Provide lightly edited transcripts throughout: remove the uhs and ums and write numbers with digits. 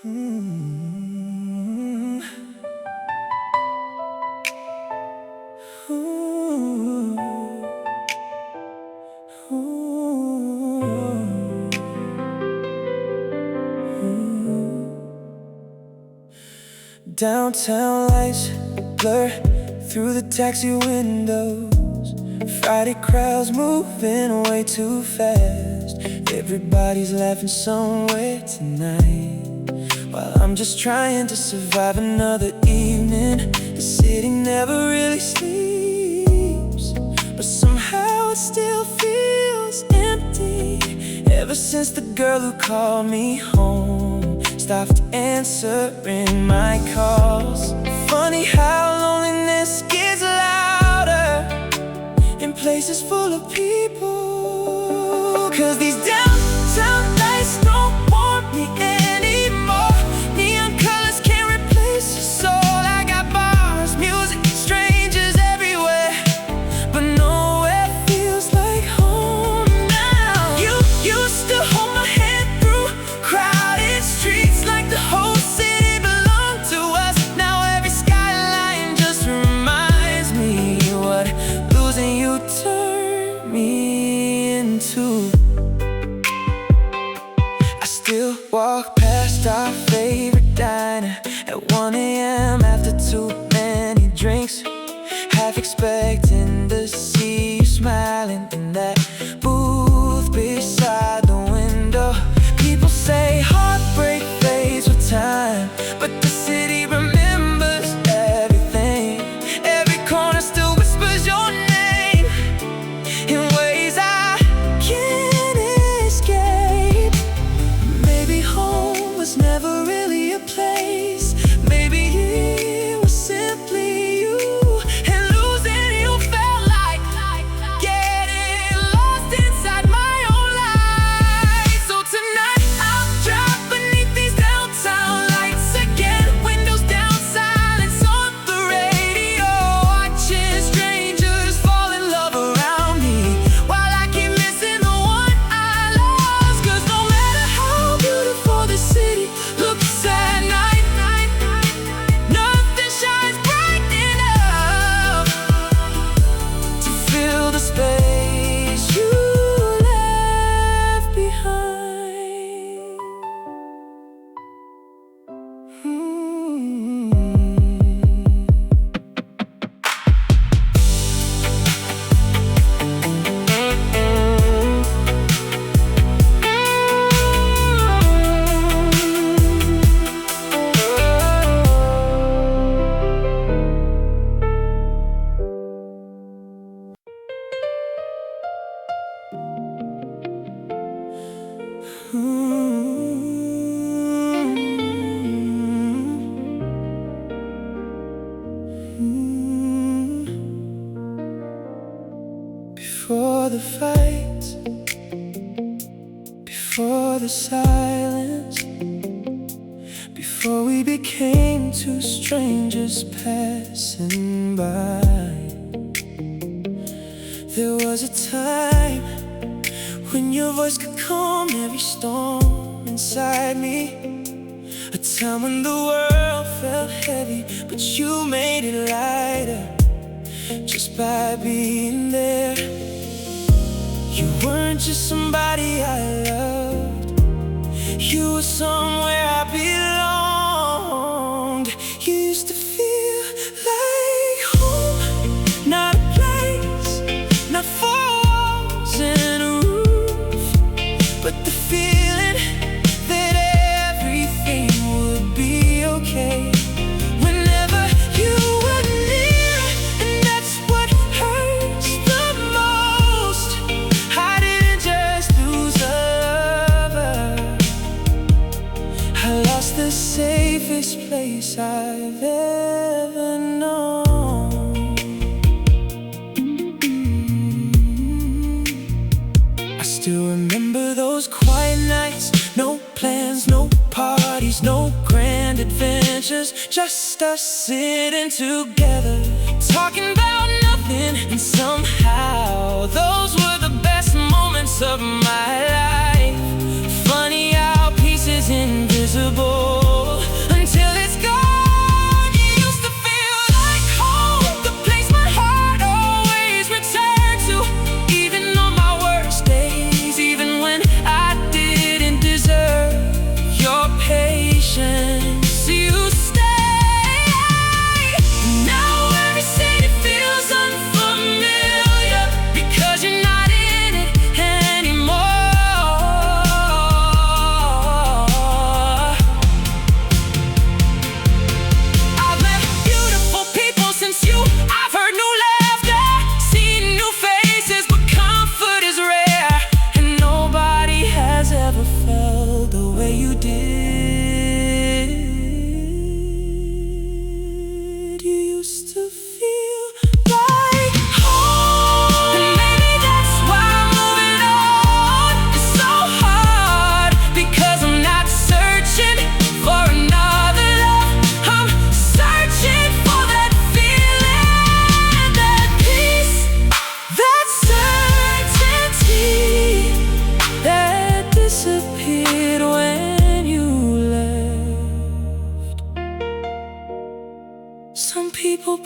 Mm. Ooh. Ooh. Ooh. Downtown lights blur through the taxi windows. Friday crowds moving way too fast. Everybody's laughing somewhere tonight, while I'm just trying to survive another evening. The city never really sleeps, but somehow it still feels empty. Ever since the girl who called me home stopped answering my calls. Funny how loneliness gets louder in places full of people. 'Cause these downtown lights don't want me anymore. Neon colors can't replace your soul. I got bars, music, strangers everywhere, but nowhere feels like home now. You used to hold my hand through crowded streets like the whole city belonged to us. Now every skyline just reminds me what losing you turned me into. I still walk past our favorite diner at 1 a.m. after too many drinks, half expecting to see you smiling in that booth beside the window. People say heartbreak fades with time, but the city remembers everything. Every corner still whispers your name in ways I can't escape. Maybe home was never really a place. Maybe it was simply you, and losing you felt like getting lost inside my own life. So tonight I'll drive beneath these downtown lights again. Windows down, silence on the radio, watching strangers fall in love around me, while I keep missing the one I lost. 'Cause no matter how beautiful the city looks at night, nothing shines bright enough to fill the space you left behind. Before the fight, before the silence, before we became two strangers passing by, there was a time when your voice could calm every storm inside me. A time when the world felt heavy, but you made it lighter just by being there. You weren't just somebody I loved, you were somewhere I belonged. You used to feel like home, not a place, not four walls and a roof, but the feeling that everything would be okay whenever you were near. And that's what hurts the most. I didn't just lose a lover, I lost the safest place I've ever known. I still remember those quiet nights, no plans, no parties, no grand adventures, just us sitting together, talking about nothing. And somehow those were the best moments of my life. Funny how pieces invisible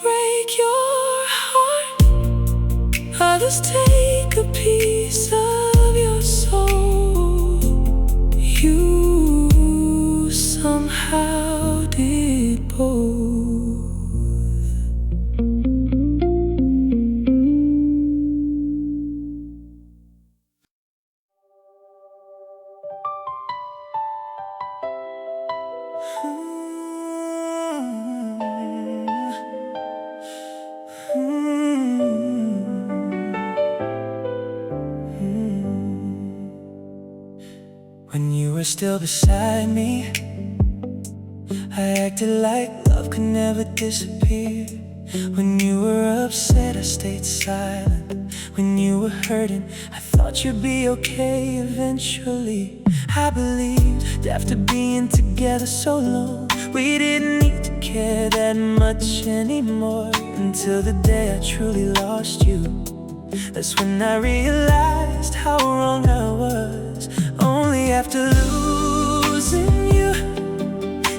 break your heart, others take a piece of your soul. You somehow did both. When you were still beside me, I acted like love could never disappear. When you were upset, I stayed silent. When you were hurting, I thought you'd be okay eventually. I believed after being together so long, we didn't need to care that much anymore. Until the day I truly lost you. That's when I realized how wrong I was. Only after losing you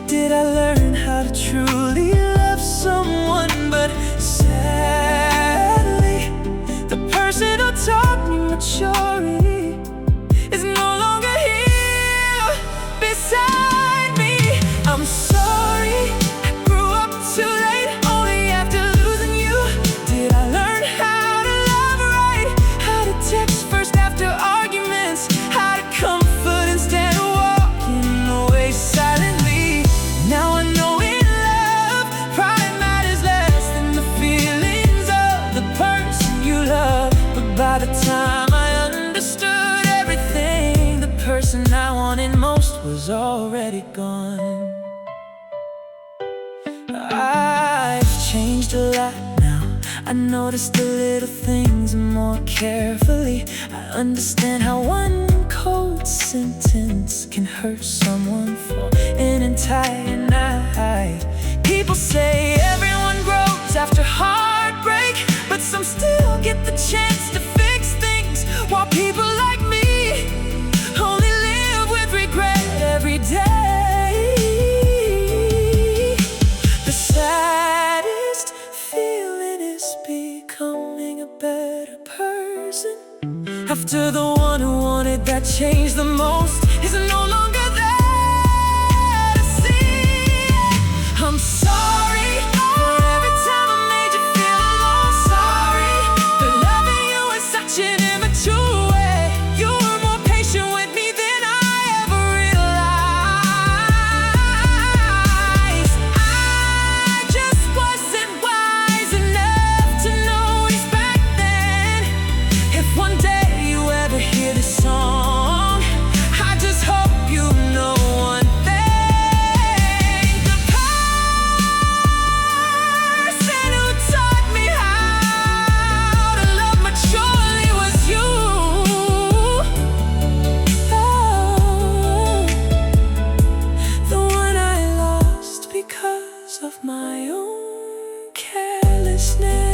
did I learn how to truly love someone. But sadly, the person who taught me maturity is no longer here beside me. I'm sorry, I grew up too late. Only after losing you did I learn how to love right, how to text first after arguments, how to comfort instead of walking away silently. Now I know in love, pride matters less than the feelings of the person you love. But by the time I understood everything, the person I wanted most was already gone. I've changed a lot now. I notice the little things more carefully. I understand how one cold sentence can hurt someone for an entire night. People say everyone grows after heartbreak, but some still get the chance to fix things, while people like me only live with regret every day. The saddest feeling is becoming a better person after the one who wanted that change the most is no longer there to see. I'm sorry for every time I made you feel alone. Sorry for loving you in such an immature way. You were more patient with me than I ever realized. I just wasn't wise enough to notice back then. If one day you ever hear this song, I just hope you know one thing. The person who taught me how to love maturely was you. Oh, the one I lost because of my own carelessness.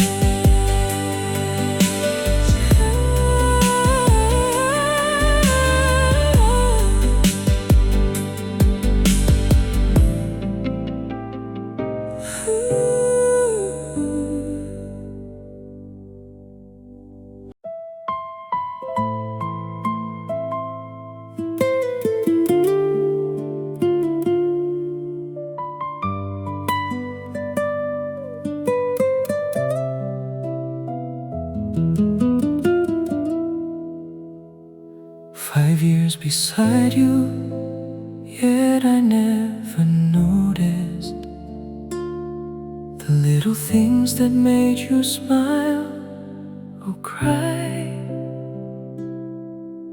Five years beside you, yet I never noticed the little things that made you smile or cry.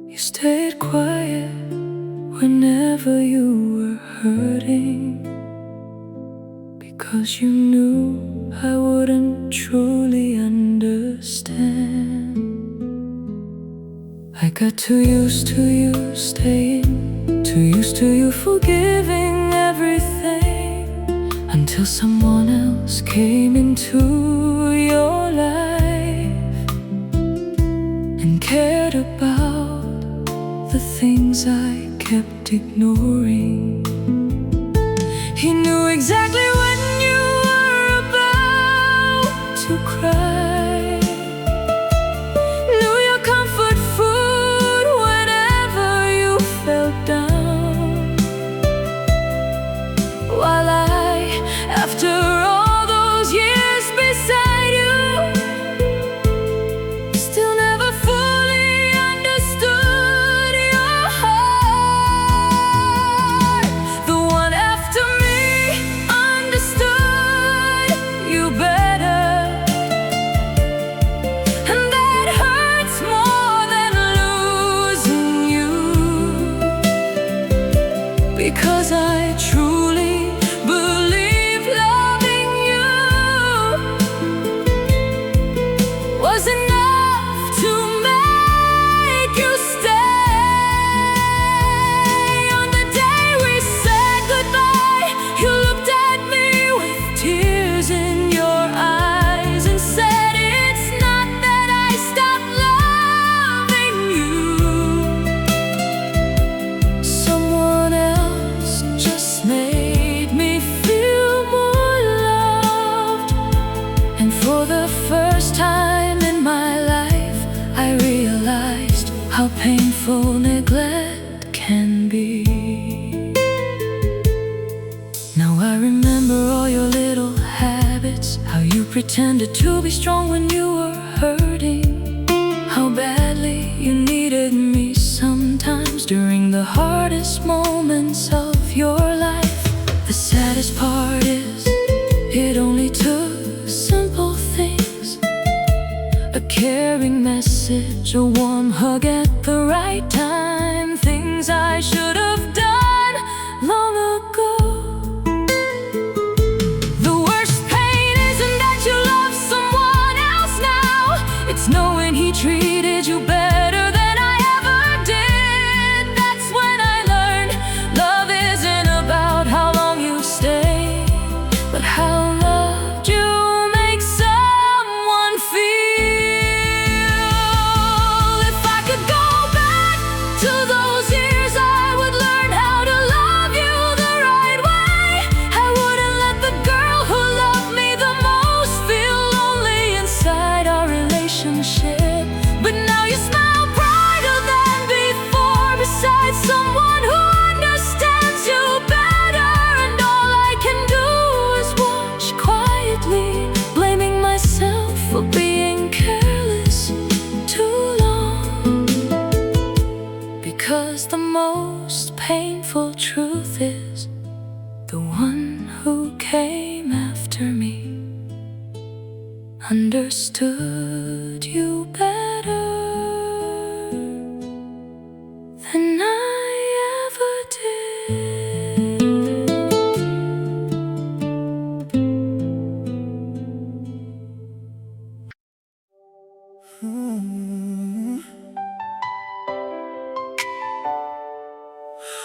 You stayed quiet whenever you were hurting, because you knew I wouldn't truly understand. I got too used to you staying, too used to you forgiving everything, until someone else came into your life and cared about the things I kept ignoring. He knew exactly what you were about. 'cause I truly believe loving you was enough to make you stay. On the day we said goodbye, you looked at me with tears in your eyes and said, it's not that I stopped loving you. Someone else just made me feel more loved. And for the first time in my life, I realized how painful neglect can be. Now I remember all your little habits, how you pretended to be strong when you were hurting, how badly you needed me sometimes during the hardest moments of your life. The saddest part is, it only took simple things, a caring message, a warm hug at the right time, things I should have done long ago. The worst pain isn't that you love someone else now, it's knowing he treated you better than I ever did. That's when I learned love isn't about how long you stay, but how loved you make someone feel. If I could go back to those years, I would learn how to love you the right way. I wouldn't let the girl who loved me the most feel lonely inside our relationship. But now you smile brighter than before beside someone who understands you better. And all I can do is watch quietly, blaming myself for being careless too long. Because the most painful truth is, the one who came after me understood you better than I ever did.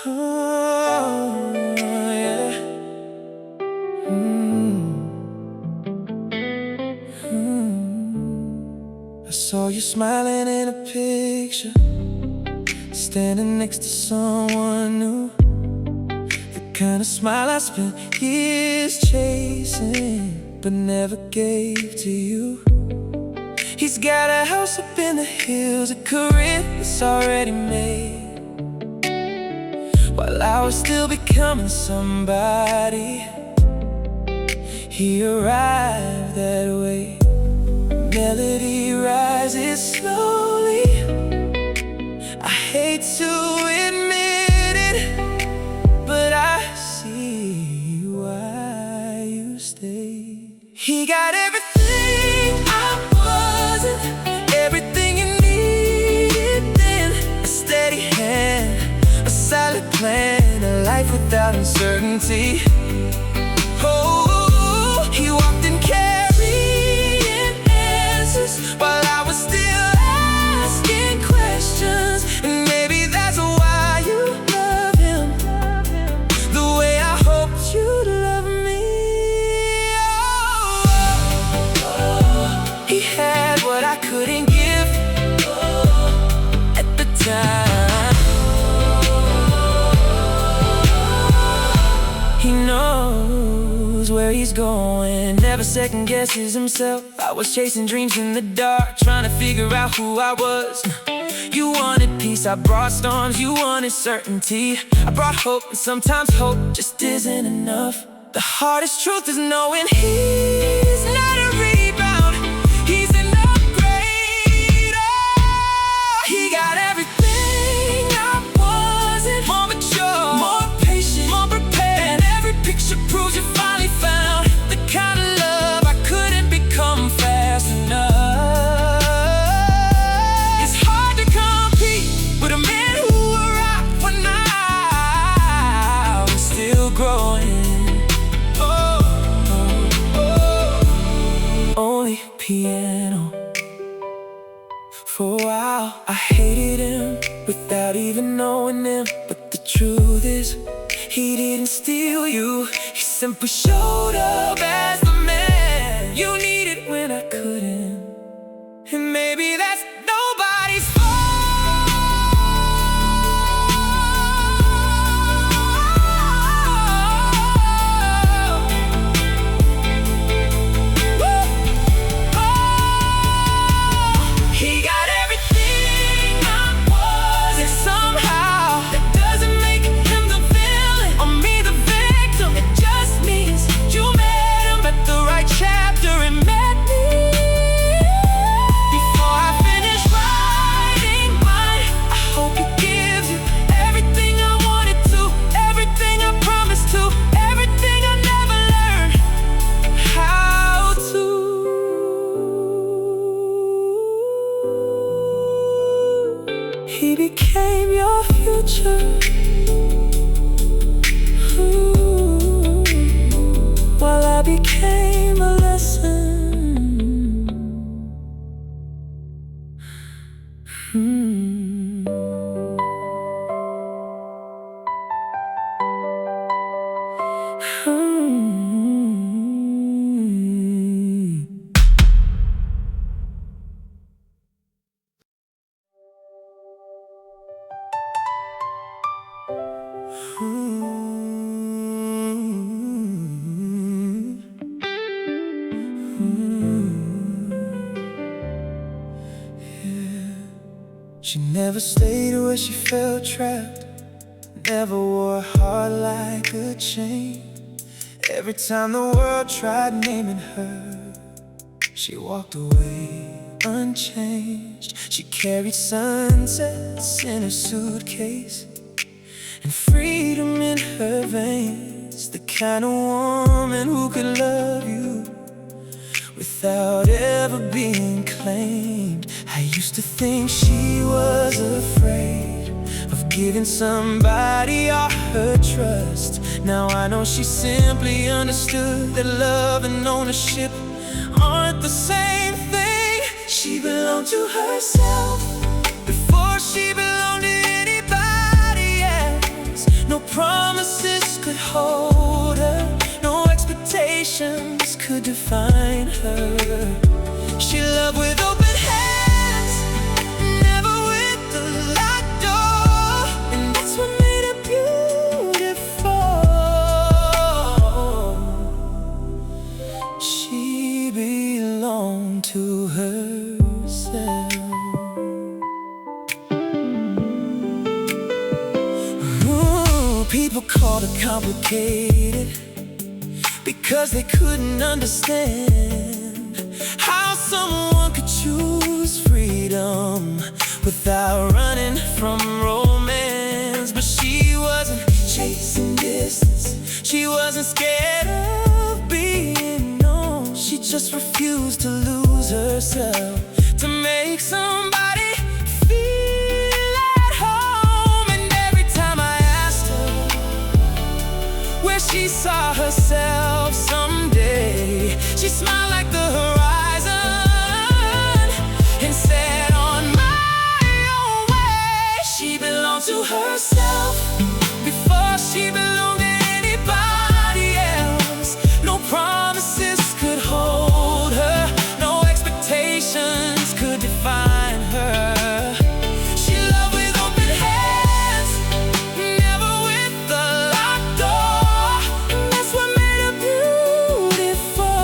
Oh, yeah. I saw you smiling in a picture, standing next to someone new. The kind of smile I spent years chasing, but never gave to you. He's got a house up in the hills, a career that's already made, while I was still becoming somebody. He arrived that way. Melody rises slowly. I hate to admit it, but I see why you stayed. He got everything I wasn't, everything you needed then. A steady hand, a solid plan, a life without uncertainty. Oh, he walked in carrying answers while I was still asking questions. And maybe that's why you love him the way I hoped you'd love me. Oh, he had what I couldn't give at the time. He knows where he's going, never second guesses himself. I was chasing dreams in the dark, trying to figure out who I was. You wanted peace, I brought storms. You wanted certainty, I brought hope. And sometimes hope just isn't enough. The hardest truth is knowing he's not a rebound, he's an upgrade. Oh, he got everything I wasn't, more mature, more patient, more prepared. And every picture proves you finally found the kind of love I couldn't become fast enough. It's hard to compete with a man who arrived when I was piano. For a while I hated him without even knowing him, but the truth is, he didn't steal you. He simply showed up as the man you needed when I couldn't. And maybe that's nobody's fault. He got everything I was, and somehow that doesn't make him the villain or me the victim. It just means you met him at the right chapter and met me before I finish writing mine. I hope he gives you everything I wanted to, everything I promised to, everything I never learned how to. He became your future, ooh, while I became a lesson. She never stayed where she felt trapped, never wore a heart like a chain. Every time the world tried naming her, she walked away unchanged. She carried sunsets in her suitcase and freedom in her veins. The kind of woman who could love you without ever being claimed. I used to think she was afraid of giving somebody all her trust. Now I know she simply understood that love and ownership aren't the same thing. She belonged to herself before she belonged to anybody else. No promises could hold her, no expectations could define her. She loved with open hands, never with the locked door, and that's what made her beautiful. She belonged to herself. Ooh, people called her complicated because they couldn't understand how someone could choose freedom without running from romance. But she wasn't chasing distance, she wasn't scared of being known. She just refused to lose herself to make somebody feel at home. And every time I asked her where she saw herself someday, she smiled like the horizon and said, on my own way. She belonged to herself before she belonged to anybody else. No promises could hold her, no expectations could define her. She loved with open hands, never with the locked door, and that's what made her beautiful.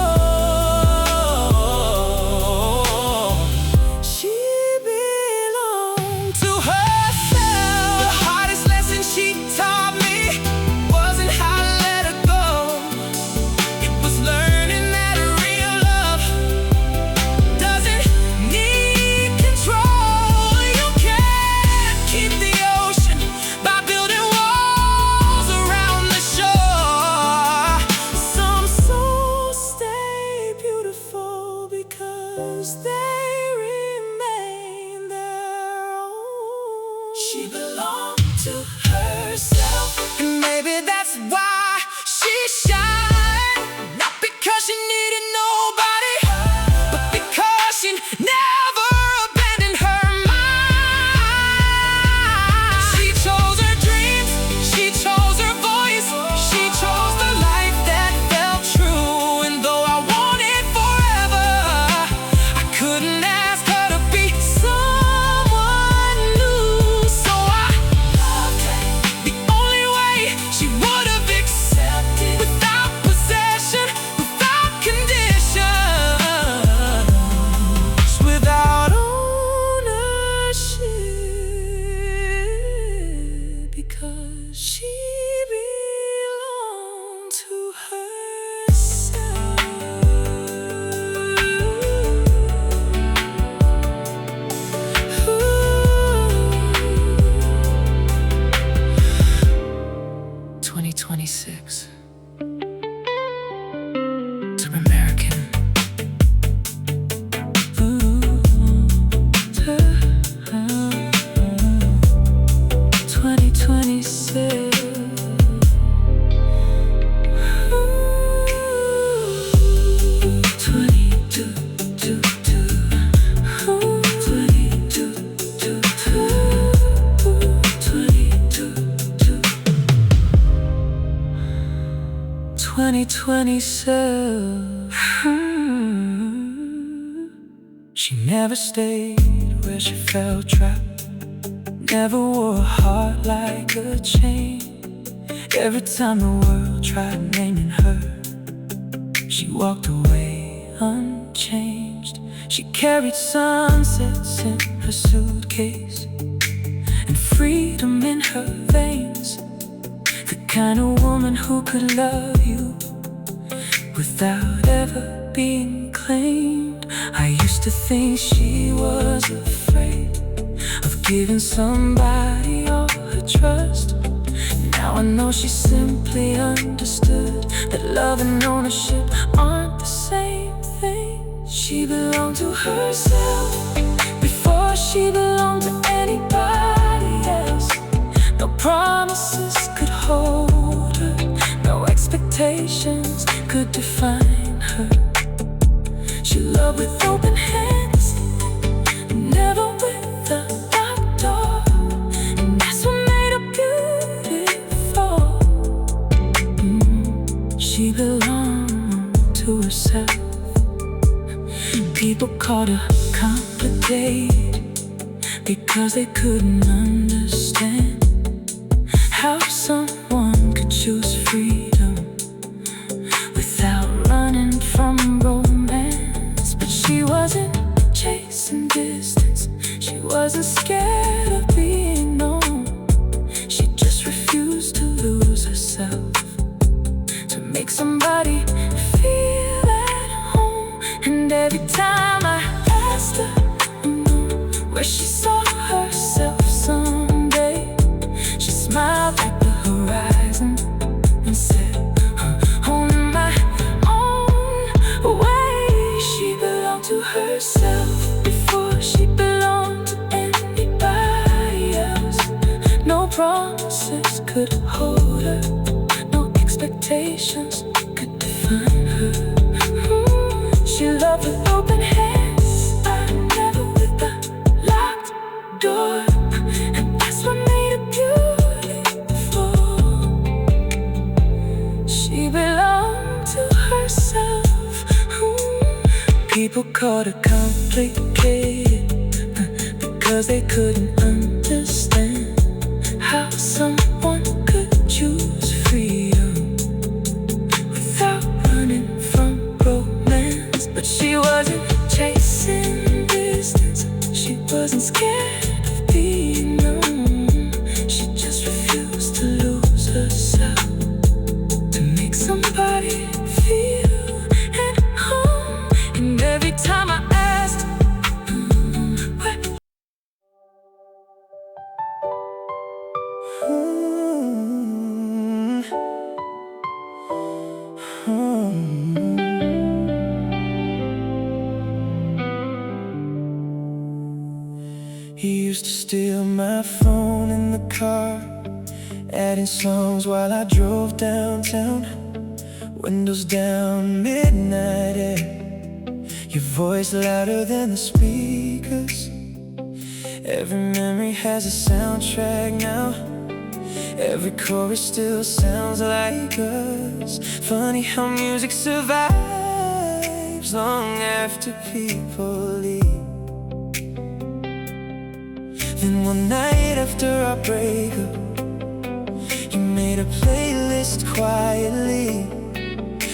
26. Super American. 2026. 2027. She never stayed where she felt trapped, never wore a heart like a chain. Every time the world tried naming her, she walked away unchanged. She carried sunsets in her suitcase and freedom in her veins. The kind of woman who could love you without ever being claimed. I used to think she was afraid of giving somebody all her trust. Now I know she simply understood that love and ownership aren't the same thing. She belonged to herself before she belonged to anybody else. No promises could hold her, no expectations could define her. She loved with open hands, never with a locked door, and that's what made her beautiful. She belonged to herself. People called her complicated because they couldn't understand how someone could choose freedom without running from romance. But she wasn't chasing distance, she wasn't scared of being known. She just refused to lose herself to make somebody feel at home. And every time I asked her where she saw herself someday, she smiled at the horizon and said, on my own way. She belonged to herself before she belonged to anybody else. No promises could hold her, no expectations could define her. She loved with open hands, never with a locked door, and that's what made her beautiful. She belonged to herself. People called her complicated because they couldn't understand how someone could choose freedom without running from romance. But she wasn't chasing distance, she wasn't scared of being known. She just refused to lose herself to make somebody feel at home. And every time I asked where he used to steal my phone in the car, adding songs while I drove downtown. Windows down, midnight air, your voice louder than the speakers. Every memory has a soundtrack now, every chorus still sounds like us. Funny how music survives long after people leave. Then one night after our breakup, you made a playlist quietly,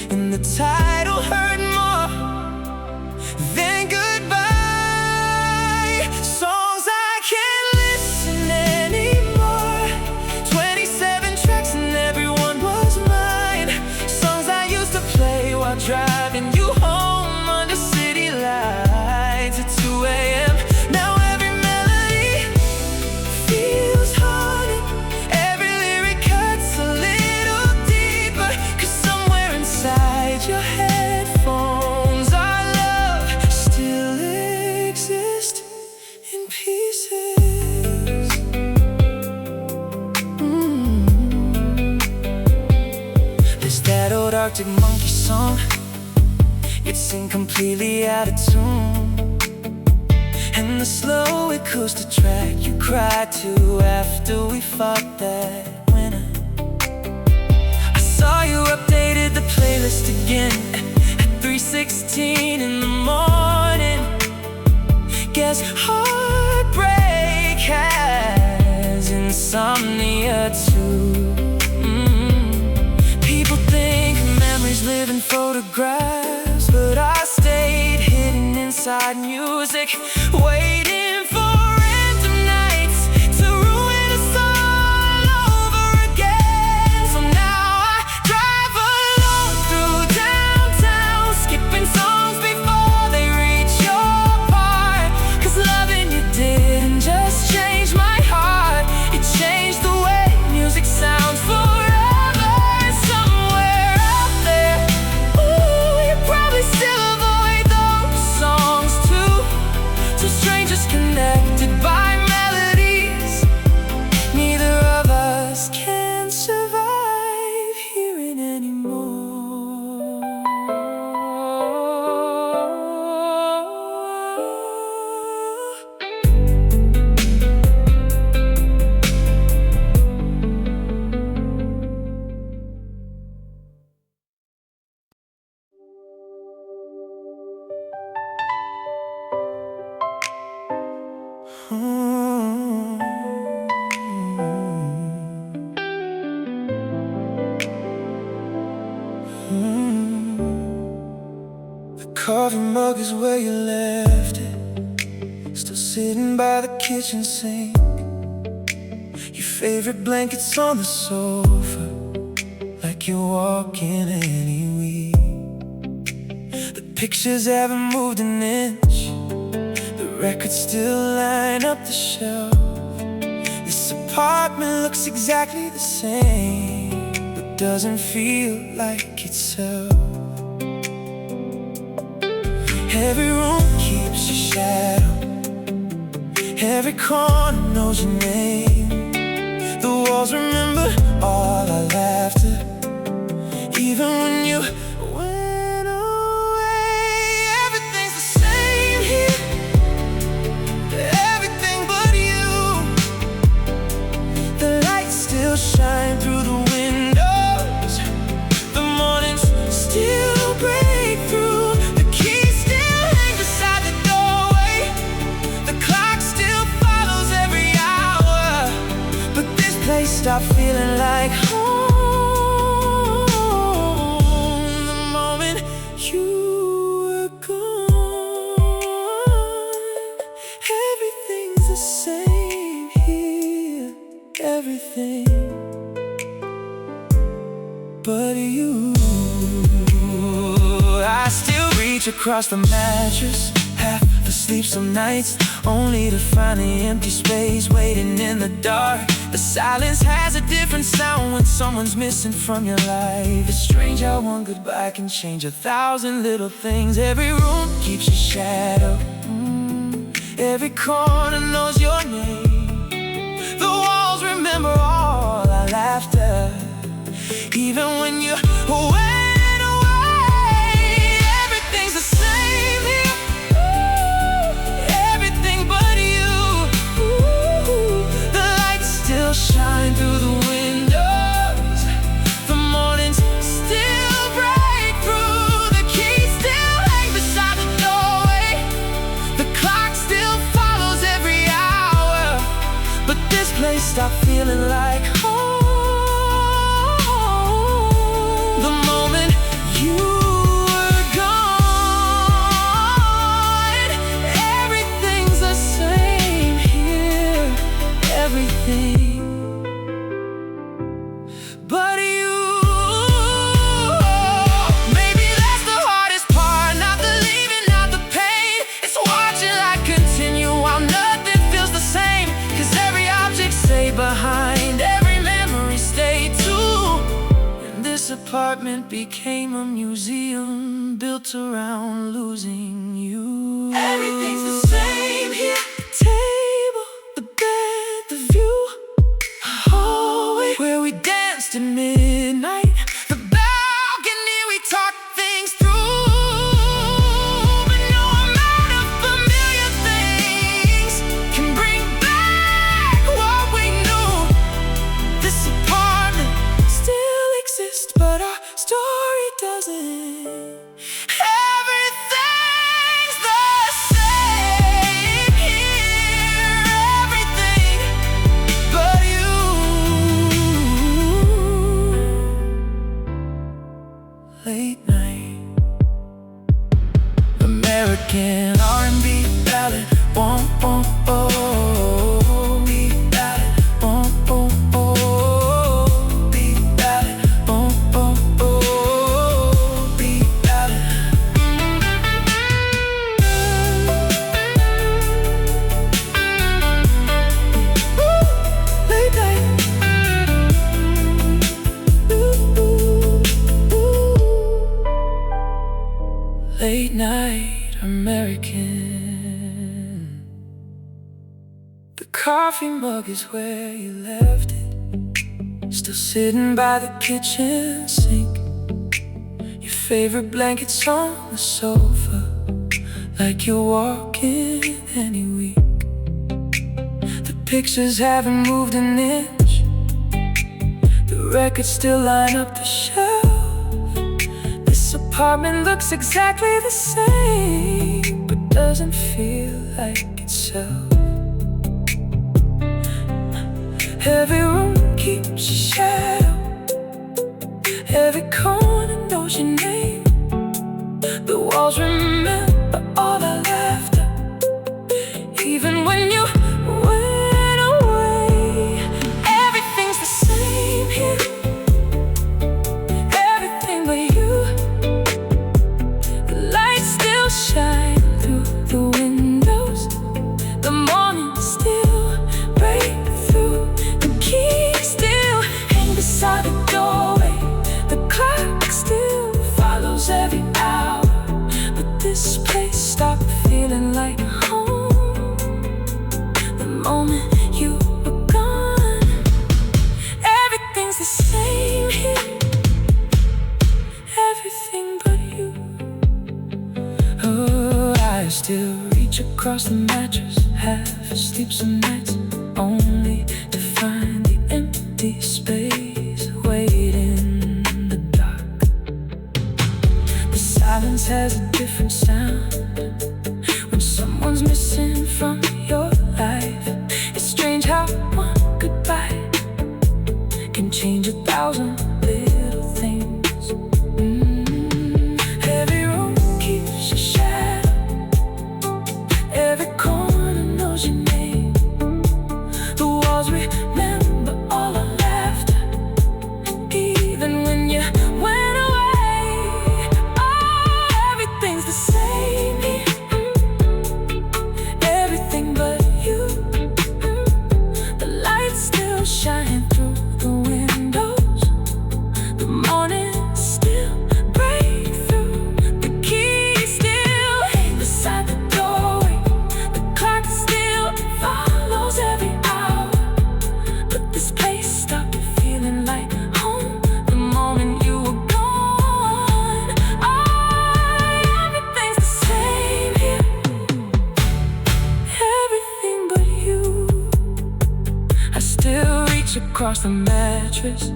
and the title hurt more than goodbye. Songs I can't listen anymore, 27 tracks and everyone was mine. Songs I used to play while driving you home under city lights at 2 a.m. Now every melody feels haunted, every lyric cuts a little deep. that old Arctic Monkey song. You'd sing completely out of tune. And the slow acoustic track you cried to after we fought that winter. I saw you updated the playlist again at 3:16 in the morning. Guess heartbreak has insomnia too. People think memories live in photographs, but I stayed hidden inside music, waiting for random nights to ruin us all over again. So now I drive alone through downtown, skipping songs before they reach your part. 'Cause loving you didn't just change my heart, it changed the way music sounds forever. Somewhere out there, ooh, you probably still avoid those songs too. Two strangers connected by melodies. Neither of us can survive hearing anymore. The coffee mug is where you left it, still sitting by the kitchen sink. Your favorite blanket's on the sofa, like you're walking any week. The pictures haven't moved an inch, the records still line up the shelf. This apartment looks exactly the same, but doesn't feel like itself. Every room keeps your shadow, every corner knows your name. The walls remember all our laughter, even when you went away. Everything's the same here, everything but you. The lights still shine through the windows, the mornings still break through. The keys still hang beside the doorway, the clock still follows every hour. But this place stopped feeling like home the moment you were gone. Everything's the same here, everything but you. I still reach across the mattress, half asleep some nights, only to find the empty space waiting in the dark. The silence has a different sound when someone's missing from your life. It's strange how one goodbye can change 1,000 little things. Every room keeps your shadow, every corner knows your name. The walls remember all our laughter, even when you went away. Everything's the same here, everything but you. The lights still shine through the windows, the mornings still break through. The keys still hang beside the doorway, the clock still follows every hour. But this place stopped feeling like home the moment you were gone. Everything's the same here, everything but you. Maybe that's the hardest part, not the leaving, not the pain. It's watching life continue while nothing feels the same. 'Cause every object stayed behind, every memory stayed too. And this apartment became a museum built around losing you. Everything's the same here, the table, the bed, the view, a hallway where we danced at midnight, the back late night. American R&B ballad, won't, oh, beat ballad, won't, oh, beat ballad, won't, oh, beat ballad. Late night. Late night American. The coffee mug is where you left it, still sitting by the kitchen sink. Your favorite blanket's on the sofa, like you're walking any week. The pictures haven't moved an inch, the records still line up the shelf. This apartment looks exactly the same, but doesn't feel like itself. Every room keeps a shadow, every corner knows your name. The walls remember all our laughter, even when you went away. Everything's the same here, everything but you. The lights still shine through the windows, the morning still break through. The key still hang beside the doorway, the clock still follows every hour. But this place stopped feeling like home the moment you were gone. Everything's the same here, everything but you. Oh, I still reach across the mattress, half asleep some nights, only to find the empty space waiting in the dark. The silence has a different sound when someone's missing from your life. It's strange how one goodbye can change 1,000 little things. Every room keeps a shadow, every corner knows your name. The walls remember all our laughter, even when you went away. Oh, everything's the same here, everything but you. The lights still shine through the windows, the morning still break through. The key still hang beside the doorway, the clock still follows every hour. But this place stopped feeling like home the moment you were gone. Oh, everything's the same here, everything but you. I still reach across the mattress,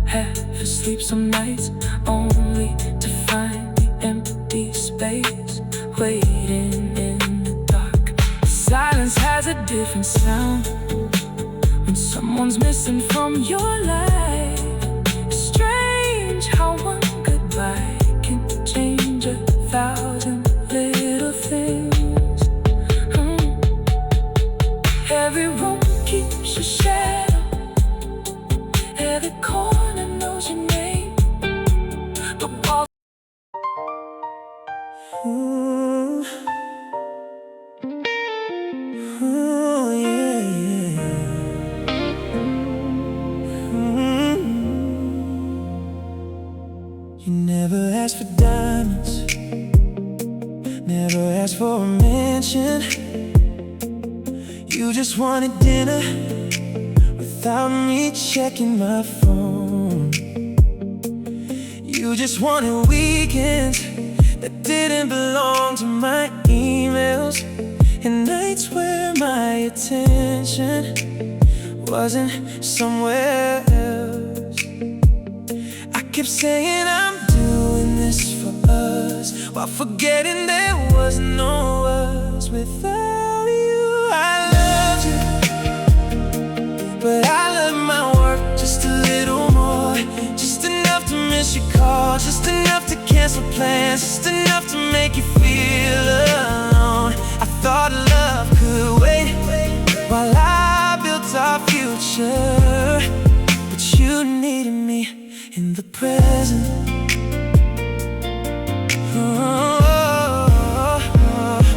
half asleep some nights, only to find the empty space waiting in the dark. Silence has a different sound when someone's missing from your life. It's strange how one goodbye can change 1,000 little things. Every room keeps a shadow, every corner knows your name. The walls. Ooh. Ooh, yeah, yeah. You never asked for diamonds, never asked for a mansion. You just wanted dinner without me checking my phone. You just wanted weekends that didn't belong to my emails, and nights where my attention wasn't somewhere else. I kept saying I'm doing this for us, while forgetting there was no us without you. I loved you, but I love my work just a little more, just enough to when she called, just enough to cancel plans, just enough to make you feel alone. I thought love could wait while I built our future, but you needed me in the present.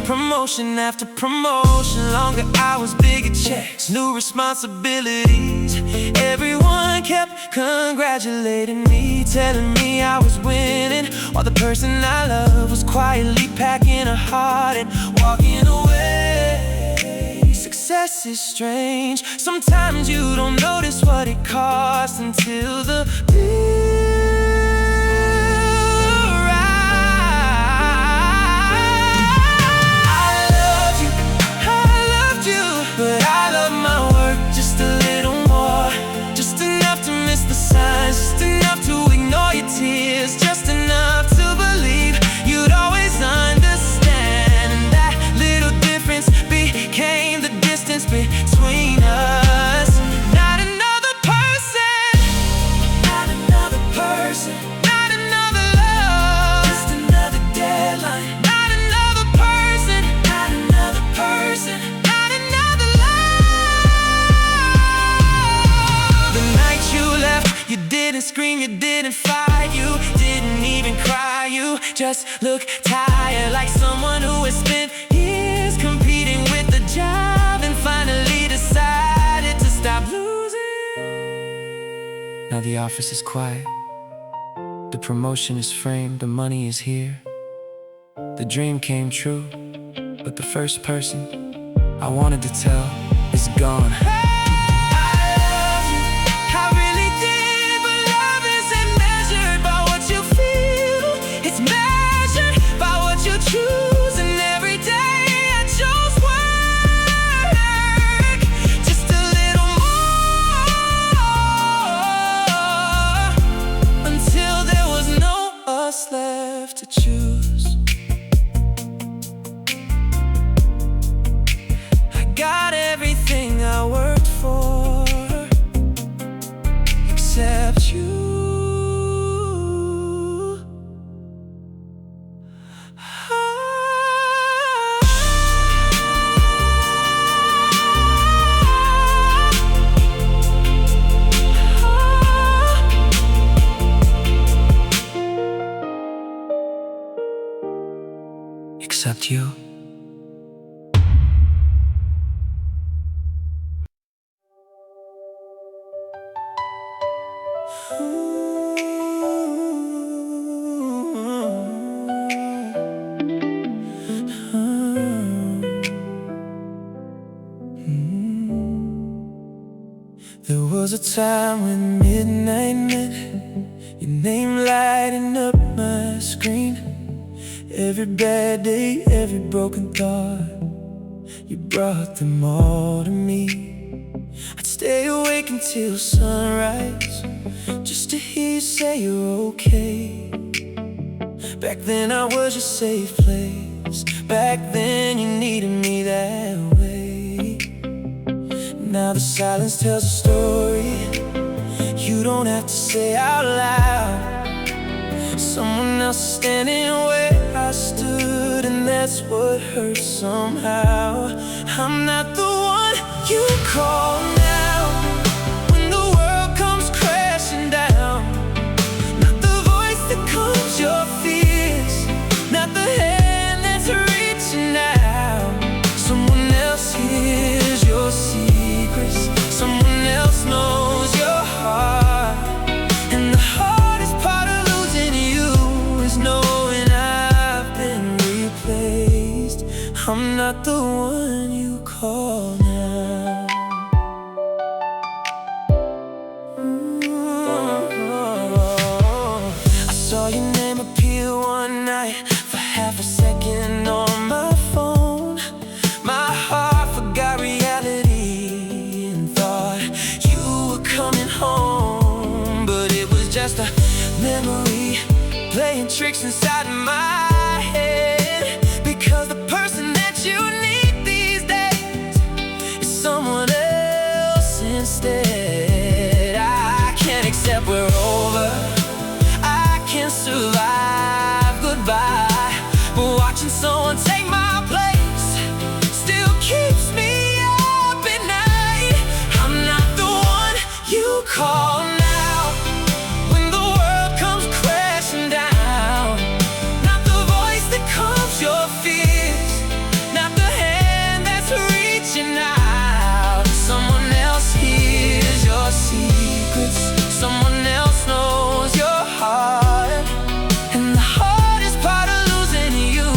Promotion after promotion, longer hours, bigger checks, new responsibilities. Everyone kept congratulating me, telling me I was winning, while the person I love was quietly packing her heart and walking away. Success is strange. Sometimes you don't notice what it costs until the but I love my work just a little more, just enough to miss the signs, just enough to ignore your tears, just enough to believe you'd always understand. And that little difference became the distance between us. Not another person, not another person, not another love, just another deadline. Not another person, not another person. You didn't scream, you didn't fight, you didn't even cry. You just looked tired, like someone who has spent years competing with the job and finally decided to stop losing. Now the office is quiet, the promotion is framed, the money is here. The dream came true, but the first person I wanted to tell is gone. Left to choose. I got everything I worked for, except you. Except you. There was a time when midnight meant your name lighting up my screen. Every bad day, every broken thought, you brought them all to me. I'd stay awake until sunrise, just to hear you say you're okay. Back then I was your safe place, back then you needed me that way. Now the silence tells a story you don't have to say out loud. Someone else is standing where I stood, and that's what hurts somehow. I'm not the one you call now when the world comes crashing down. Not the voice that calms your fears, not the hand that's reaching out. Someone else hears your secrets, someone else knows your heart. And the hardest part of losing you is knowing I've been replaced. I'm not the one you call now. I saw your name appear one night for half a second on my phone. My heart forgot reality and thought you were coming home. But it was just a memory playing tricks inside my head. Because the person that you need these days is someone else instead. I can't accept we're over, I survive goodbye. But watching someone take my place still keeps me up at night. I'm not the one you call now when the world comes crashing down. Not the voice that calms your fears, not the hand that's reaching out. Someone else hears your secrets, someone else knows your heart. And the hardest part of losing you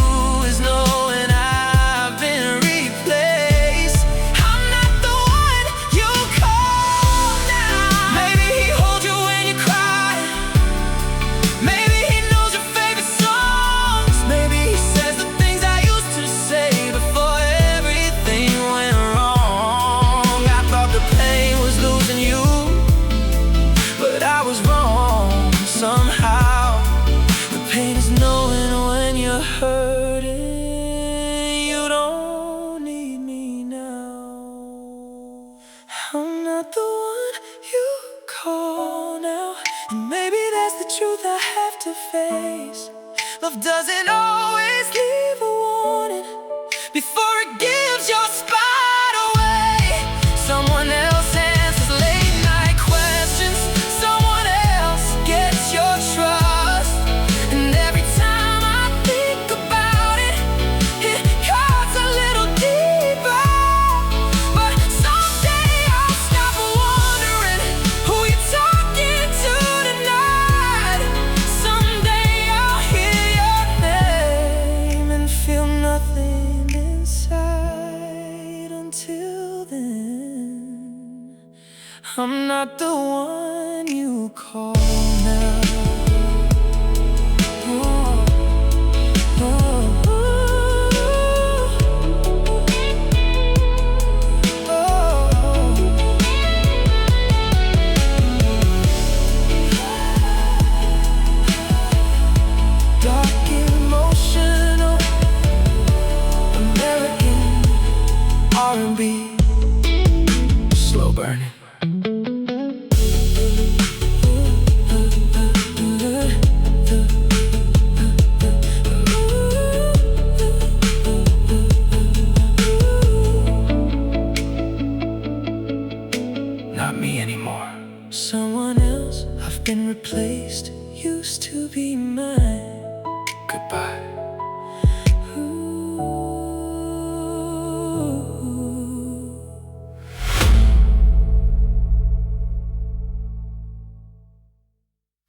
is knowing I've been replaced. I'm not the one you call now. Maybe he holds you when you cry, maybe he knows your favorite songs, maybe he says the things I used to say before everything went wrong. I thought the pain was losing you, but I was wrong somehow. The pain is knowing when you're hurting you don't need me now. I'm not the one you call now, and maybe that's the truth I have to face. Love doesn't always leave a warning before it gives your spot away. Someone else answers late night questions, someone else gets your trust. And every time I think about it, it cuts a little deeper. But someday I'll stop wondering who you're talking to tonight. Someday I'll hear your name and feel nothing inside. Until then, I'm not the one you call now. Oh, oh, dark emotional American R&B, slow burning. Not me anymore. Someone else, I've been replaced, used to be mine.